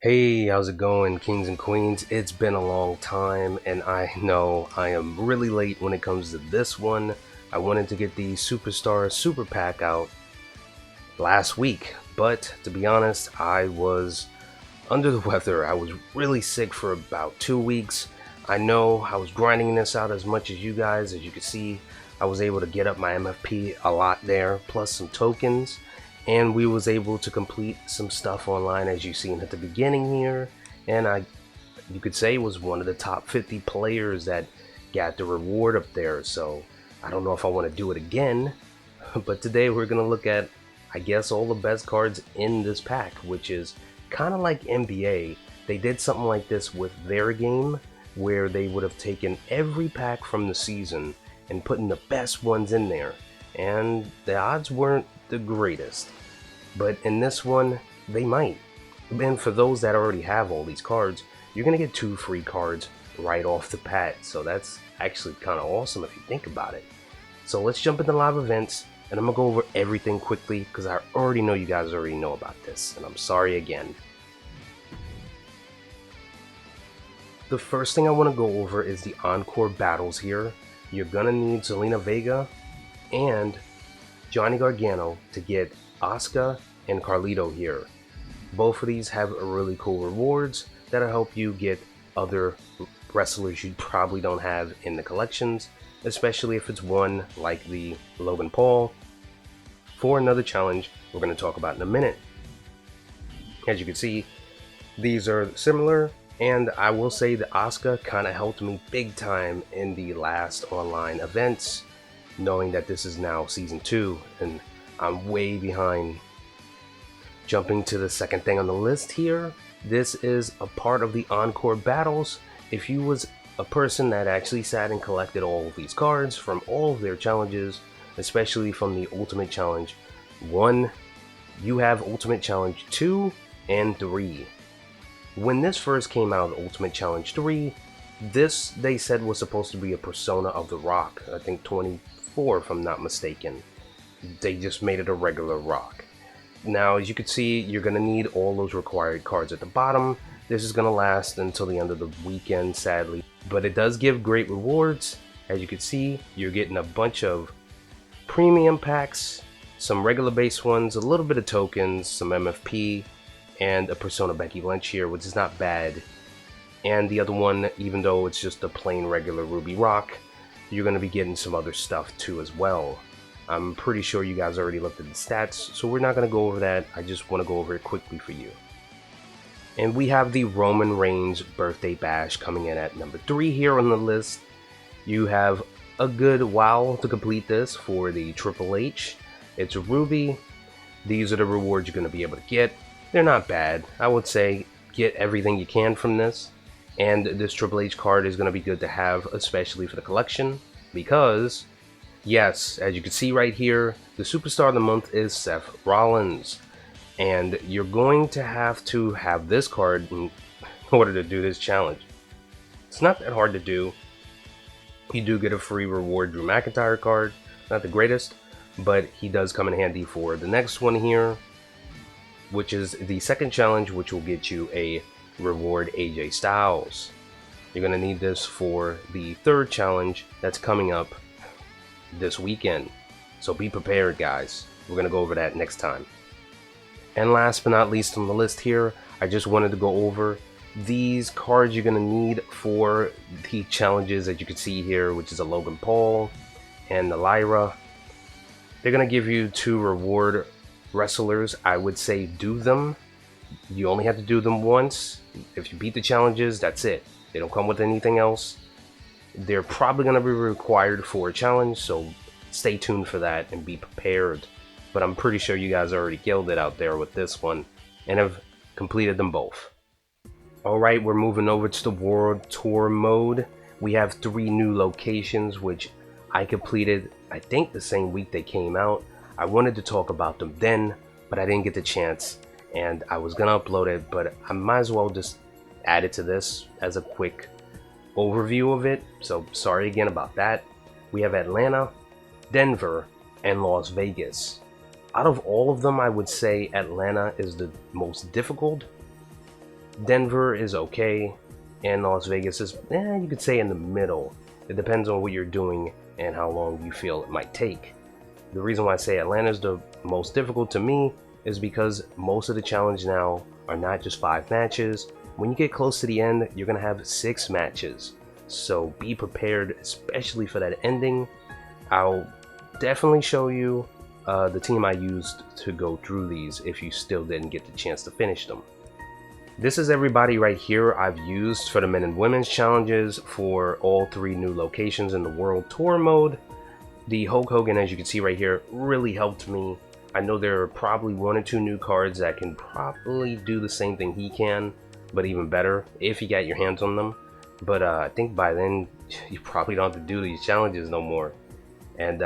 Hey, how's it going, kings and queens? It's been a long time, and I know I am really late when it comes to this one. I wanted to get the Superstar Super Pack out last week, but to be honest, I was under the weather. I was really sick for about 2 weeks. I know I was grinding this out as much as you guys. As you can see, I was able to get up my MFP a lot there, plus some tokens, and we was able to complete some stuff online as you seen at the beginning here. And you could say, was one of the top 50 players that got the reward up there. So I don't know if I want to do it again, but today we're gonna look at, I guess, all the best cards in this pack, which is kind of like NBA. They did something like this with their game, where they would have taken every pack from the season and putting the best ones in there, and the odds weren't the greatest. But in this one, they might. And for those that already have all these cards, you're gonna get 2 free cards right off the bat. So that's actually kind of awesome if you think about it. So let's jump into live events, and I'm gonna go over everything quickly because I already know you guys already know about this, and I'm sorry again. The first thing I want to go over is the Encore battles here. You're gonna need Zelina Vega and Johnny Gargano to get Asuka and Carlito here. Both of these have really cool rewards that'll help you get other wrestlers you probably don't have in the collections, especially if it's one like the Logan Paul, for another challenge we're going to talk about in a minute. As you can see, these are similar, and I will say that Asuka kind of helped me big time in the last online events, knowing that this is now season 2 and I'm way behind. Jumping to the second thing on the list here, this is a part of the Encore battles. If you was a person that actually sat and collected all of these cards from all of their challenges, especially from the Ultimate Challenge 1, you have Ultimate Challenge 2 and 3. When this first came out, Ultimate Challenge 3, this they said was supposed to be a persona of The Rock, I think 24 if I'm not mistaken. They just made it a regular Rock. Now, as you can see, you're going to need all those required cards at the bottom. This is going to last until the end of the weekend, sadly. But it does give great rewards. As you can see, you're getting a bunch of premium packs, some regular base ones, a little bit of tokens, some MFP, and a Persona Becky Lynch here, which is not bad. And the other one, even though it's just a plain regular Ruby Rock, you're going to be getting some other stuff too as well. I'm pretty sure you guys already looked at the stats, so we're not going to go over that. I just want to go over it quickly for you. And we have the Roman Reigns Birthday Bash coming in at number 3 here on the list. You have a good while to complete this for the Triple H. It's a Ruby. These are the rewards you're going to be able to get. They're not bad. I would say get everything you can from this. And this Triple H card is going to be good to have, especially for the collection, because yes, as you can see right here, the Superstar of the Month is Seth Rollins. And you're going to have this card in order to do this challenge. It's not that hard to do. You do get a free reward Drew McIntyre card. Not the greatest, but he does come in handy for the next one here, which is the second challenge, which will get you a reward AJ Styles. You're going to need this for the third challenge that's coming up this weekend. So be prepared, guys. We're going to go over that next time. And last but not least on the list here, I just wanted to go over these cards you're going to need for the challenges that you can see here, which is a Logan Paul and the Lyra. They're going to give you 2 reward wrestlers. I would say do them. You only have to do them once. If you beat the challenges, that's it. They don't come with anything else. They're probably going to be required for a challenge, so stay tuned for that and be prepared. But I'm pretty sure you guys already killed it out there with this one and have completed them both. Alright, we're moving over to the World Tour mode. We have 3 new locations, which I completed, I think, the same week they came out. I wanted to talk about them then, but I didn't get the chance, and I was going to upload it, but I might as well just add it to this as a quick overview of it. So sorry again about that. We have Atlanta, Denver, and Las Vegas. Out of all of them, I would say Atlanta is the most difficult. Denver is okay, and Las Vegas is, you could say in the middle. It depends on what you're doing and how long you feel it might take. The reason why I say Atlanta is the most difficult to me is because most of the challenge now are not just 5 matches. When you get close to the end, you're going to have 6 matches. So be prepared, especially for that ending. I'll definitely show you the team I used to go through these if you still didn't get the chance to finish them. This is everybody right here I've used for the men and women's challenges for all 3 new locations in the World Tour mode. The Hulk Hogan, as you can see right here, really helped me. I know there are probably 1 or 2 new cards that can probably do the same thing he can, but even better if you got your hands on them. But I think by then you probably don't have to do these challenges no more. And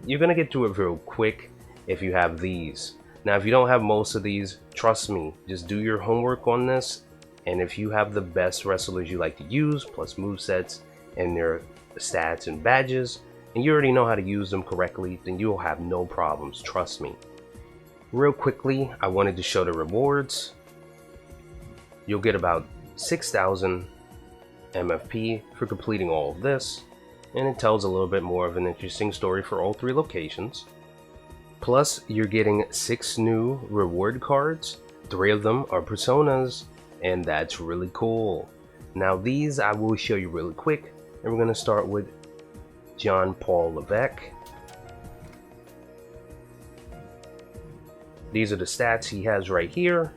you're gonna get through it real quick if you have these. Now if you don't have most of these, trust me, just do your homework on this, and if you have the best wrestlers you like to use, plus movesets and their stats and badges, and you already know how to use them correctly, then you'll have no problems, trust me. Real quickly, I wanted to show the rewards. You'll get about 6,000 MFP for completing all of this, and it tells a little bit more of an interesting story for all 3 locations. Plus, you're getting 6 new reward cards. 3 of them are personas, and that's really cool. Now these I will show you really quick, and we're going to start with John Paul Levesque. These are the stats he has right here.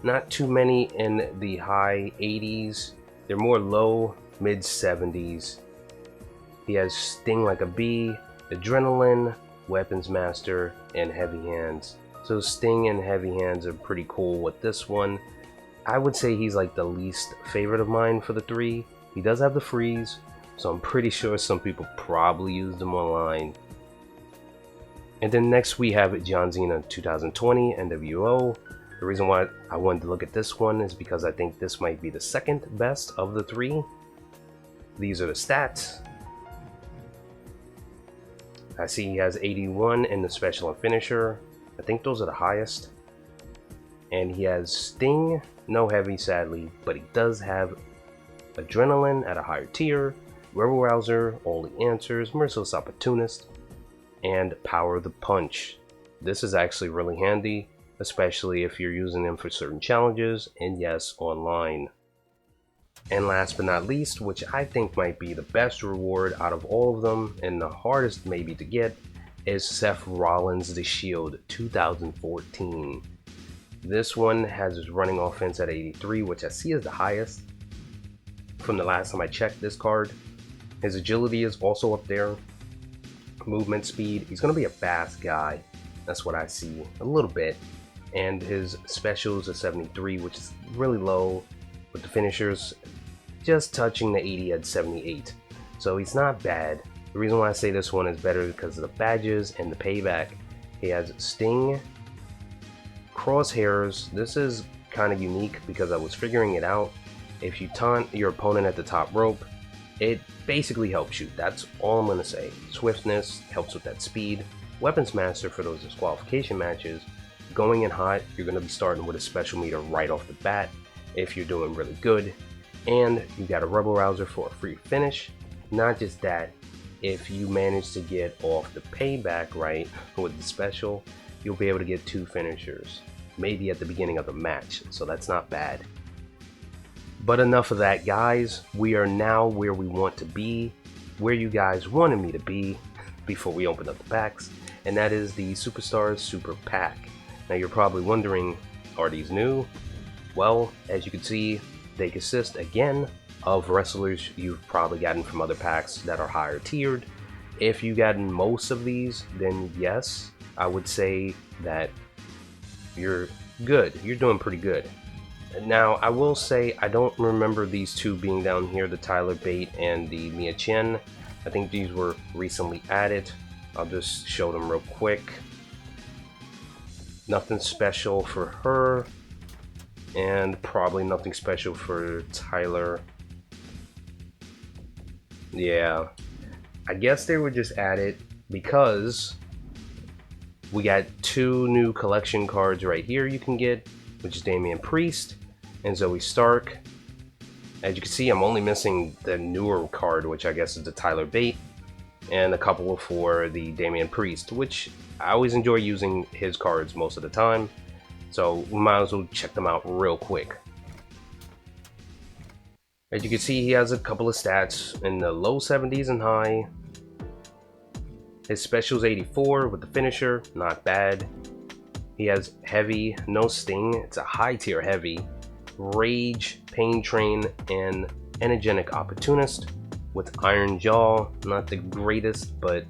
Not too many in the high 80s. They're more low, mid 70s. He has Sting like a bee, Adrenaline, Weapons Master, and Heavy Hands. So Sting and Heavy Hands are pretty cool with this one. I would say he's like the least favorite of mine for the 3. He does have the freeze, so I'm pretty sure some people probably used him online. And then next we have John Cena 2020 NWO. The reason why I wanted to look at this one is because I think this might be the 2nd best of the 3. These are the stats. I see he has 81 in the special and finisher. I think those are the highest. And he has Sting, no heavy sadly, but he does have Adrenaline at a higher tier, Rebel Rouser, All the Answers, Merciless Opportunist, and Power the Punch. This is actually really handy, especially if you're using them for certain challenges, and yes, online. And last but not least, which I think might be the best reward out of all of them, and the hardest maybe to get, is Seth Rollins The Shield 2014. This one has his running offense at 83, which I see is the highest from the last time I checked this card. His agility is also up there. Movement speed, he's going to be a fast guy. That's what I see, a little bit. And his specials are 73, which is really low, with the finishers just touching the 80 at 78. So he's not bad. The reason why I say this one is better because of the badges and the payback. He has Sting, Crosshairs. This is kind of unique because I was figuring it out. If you taunt your opponent at the top rope, it basically helps you. That's all I'm going to say. Swiftness helps with that speed. Weapons Master for those disqualification matches. Going in hot, you're going to be starting with a special meter right off the bat if you're doing really good. And you got a Rebel Rouser for a free finish. Not just that, if you manage to get off the payback right with the special, you'll be able to get 2 finishers, maybe at the beginning of the match, so that's not bad. But enough of that, guys. We are now where we want to be, where you guys wanted me to be before we open up the packs, and that is the Superstars Super Pack. Now you're probably wondering, are these new? Well, as you can see, they consist again of wrestlers you've probably gotten from other packs that are higher tiered. If you've gotten most of these, then yes, I would say that you're good. You're doing pretty good. Now, I will say I don't remember these 2 being down here, the Tyler Bate and the Mia Chen. I think these were recently added. I'll just show them real quick. Nothing special for her, and probably nothing special for Tyler. Yeah, I guess they were just added because we got 2 new collection cards right here you can get, which is Damian Priest and Zoe Stark. As you can see, I'm only missing the newer card, which I guess is the Tyler Bate, and a couple for the Damian Priest, which I always enjoy using his cards most of the time, so we might as well check them out real quick. As you can see, he has a couple of stats in the low 70s and high. His special's 84 with the finisher, not bad. He has heavy, no sting, it's a high tier heavy, rage, pain train, and energetic opportunist with iron jaw. Not the greatest, but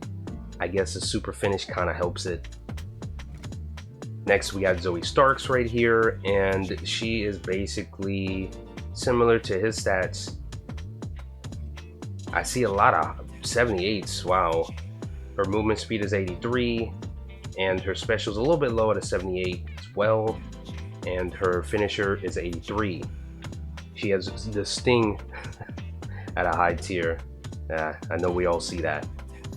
I guess the super finish kind of helps it. Next we got Zoe Starks right here, and she is basically similar to his stats. I see a lot of 78s, wow. Her movement speed is 83, and her special is a little bit low at a 78 as well, and her finisher is 83. She has the sting at a high tier. I know we all see that.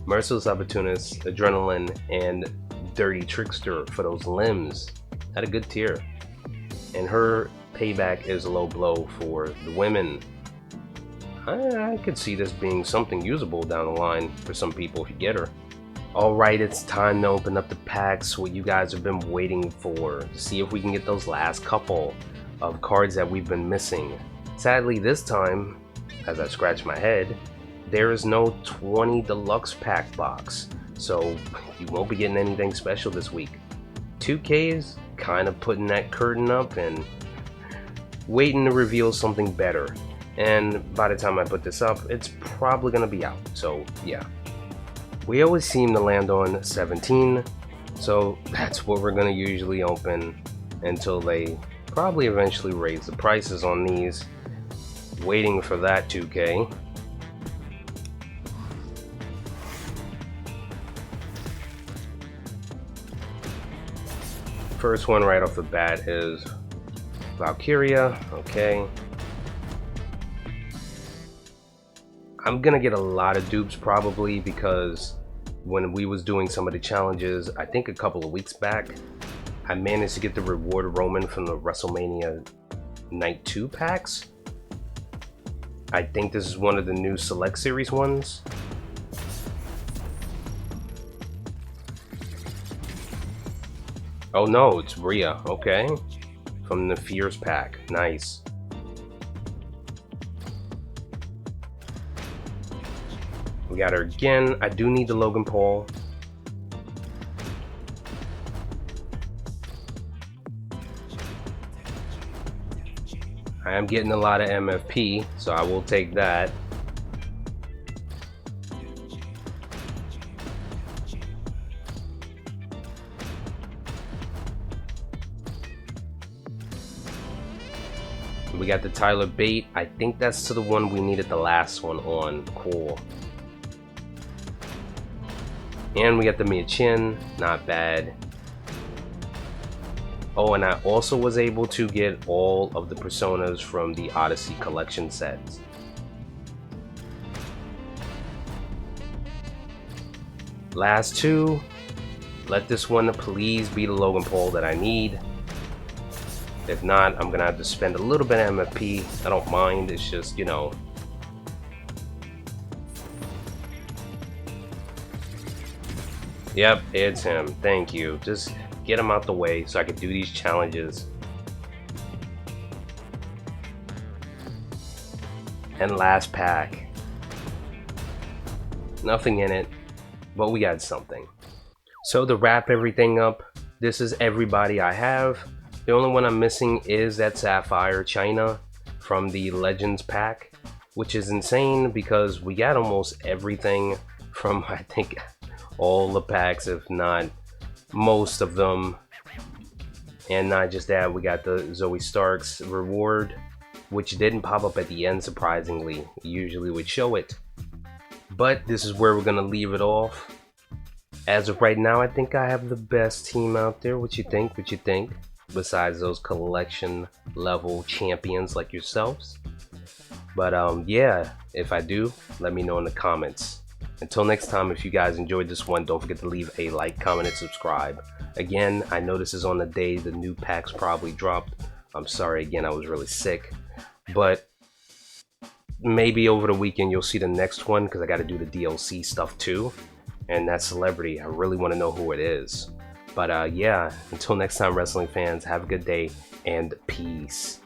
Merciless Opportunist, Adrenaline, and Dirty Trickster for those limbs at a good tier. And her payback is a low blow for the women. I could see this being something usable down the line for some people if you get her. Alright, it's time to open up the packs, what you guys have been waiting for, to see if we can get those last couple of cards that we've been missing. Sadly this time, as I scratch my head, there is no 20 deluxe pack box, so you won't be getting anything special this week. 2K is kind of putting that curtain up and waiting to reveal something better, and by the time I put this up, it's probably going to be out, so yeah. We always seem to land on 17, so that's what we're going to usually open until they probably eventually raise the prices on these. Waiting for that, 2K. First one right off the bat is Valkyria, okay. I'm gonna get a lot of dupes probably because when we was doing some of the challenges, I think a couple of weeks back, I managed to get the reward Roman from the WrestleMania Night 2 packs. I think this is one of the new Select Series ones. Oh no, it's Rhea, okay. From the Fierce pack, nice. We got her again. I do need the Logan Paul. I am getting a lot of MFP, so I will take that. We got the Tyler Bate. I think that's to the one we needed the last one on. Cool. And we got the Mia Chin, not bad. Oh, and I also was able to get all of the personas from the Odyssey collection sets. Last two. Let this one please be the Logan Paul that I need. If not, I'm gonna have to spend a little bit of MFP. I don't mind, it's just, you know. Yep, it's him. Thank you. Just get him out the way so I can do these challenges. And last pack. Nothing in it, but we got something. So to wrap everything up, this is everybody I have. The only one I'm missing is that Sapphire China from the Legends pack, which is insane because we got almost everything from, I think, all the packs, if not most of them. And not just that, we got the Zoe Starks reward, which didn't pop up at the end surprisingly. It usually would show it. But this is where we're gonna leave it off. As of right now, I think I have the best team out there. What you think? What you think? Besides those collection level champions like yourselves. But yeah, if I do, let me know in the comments. Until next time, if you guys enjoyed this one, don't forget to leave a like, comment, and subscribe. Again, I know this is on the day the new packs probably dropped. I'm sorry again, I was really sick. But maybe over the weekend you'll see the next one because I got to do the DLC stuff too. And that celebrity, I really want to know who it is. But yeah, until next time, wrestling fans, have a good day and peace.